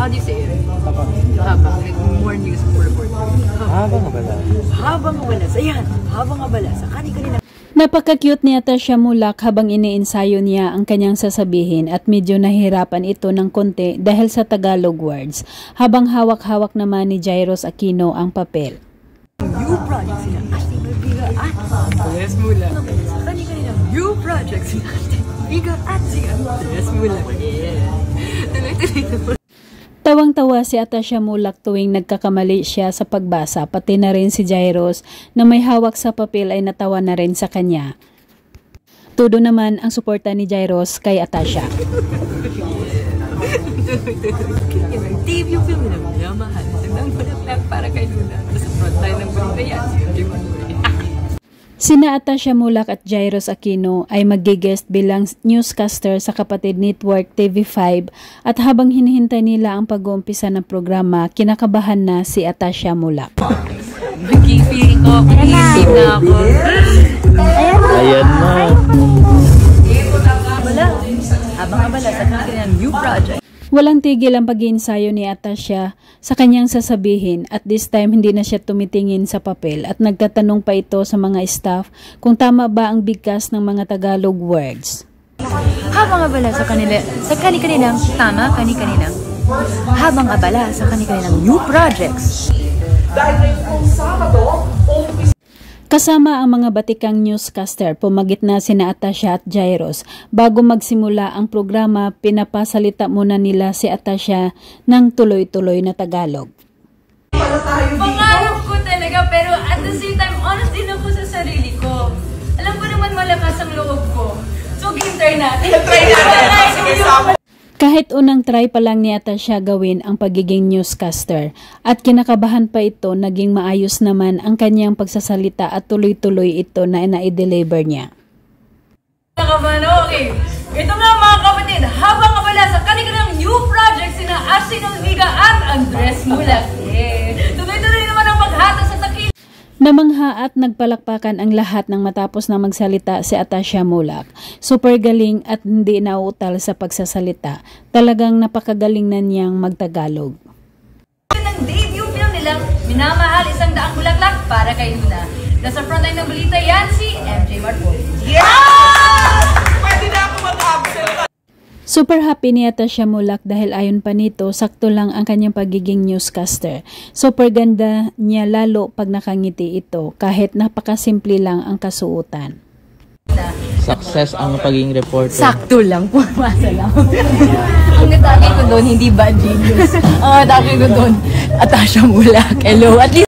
How do you say it? Habang. Like, more news, more report. Habang abala. Habang abala. Ayan. Habang abala. Sa kani-kanina. Napaka-cute ni Atasha Mulak habang iniensayo niya ang kanyang sasabihin at medyo nahihirapan ito ng konti dahil sa Tagalog words, habang hawak-hawak naman ni Jairus Aquino ang papel. New project sila Ashley Biga at Andres Mulak. Sa kani-kanina new project sila Ashley Biga at si Andres Mulak. Tuloy-tuloy. Tawang-tawa si Atasha Mulak tuwing nagkakamali siya sa pagbasa, pati na rin si Jairus na may hawak sa papel ay natawa na rin sa kanya. Todo naman ang suporta ni Jairus kay Atasha. TV yung film na minamahal. Nang bulak para kay Luna. Sa frontline ng balita yan. Sina Atasha Mulak at Jairus Aquino ay mag-guest bilang newscaster sa kapatid network TV5 at habang hinihintay nila ang pag-uumpisa ng programa, kinakabahan na si Atasha Mulak. Mag-i-feel ko, mag-i-feel na ako. Ayan na. Wala. Habang abala sa kanilang new project. Walang tigil ang pag-iensayo ni Atasha sa kanyang sasabihin at this time hindi na siya tumitingin sa papel at nagtatanong pa ito sa mga staff kung tama ba ang bigkas ng mga Tagalog words. Habang abala sa kanilang tama kani-kanilang habang abala sa kanilang new projects. Kasama ang mga batikang newscaster, pumagit na sina Atasha at Jairus. Bago magsimula ang programa, pinapasalita muna nila si Atasha ng tuloy-tuloy na Tagalog. Pangarap ko talaga, pero at the same time, honest din ako sa sarili ko. Alam ko naman malakas ang loob ko. So, try natin. Kahit unang try pa lang ni Atasha gawin ang pagiging newscaster at kinakabahan pa ito, naging maayos naman ang kanyang pagsasalita at tuloy-tuloy ito na i-deliver niya. Okay. Ito nga mga kapatid, habang abala sa kanilang new project sina Ashley Biga at Andres Mulak. Tuloy-tuloy naman ang paghata sa takil. Namangha at nagpalakpakan ang lahat nang matapos na magsalita si Atasha Mulak. Super galing at hindi nauutal sa pagsasalita. Talagang napakagaling na niyang magtagalog. Ang debut film nilang Minamahal, 100 Bulaklak para kay Luna. Nasa frontline ng balita yan si MJ Marco. Yeah! Pwede na ako mag-absent. Super happy ni Atasha Mulak dahil ayon pa nito, sakto lang ang kanyang pagiging newscaster. Super ganda niya lalo pag nakangiti ito kahit napakasimple lang ang kasuotan. Success ang pagiging reporter. Sakto lang, pumasa lang. Ang natake ko doon, hindi bad genius. Ang natake ko doon, Atasha Mulak. Hello, at least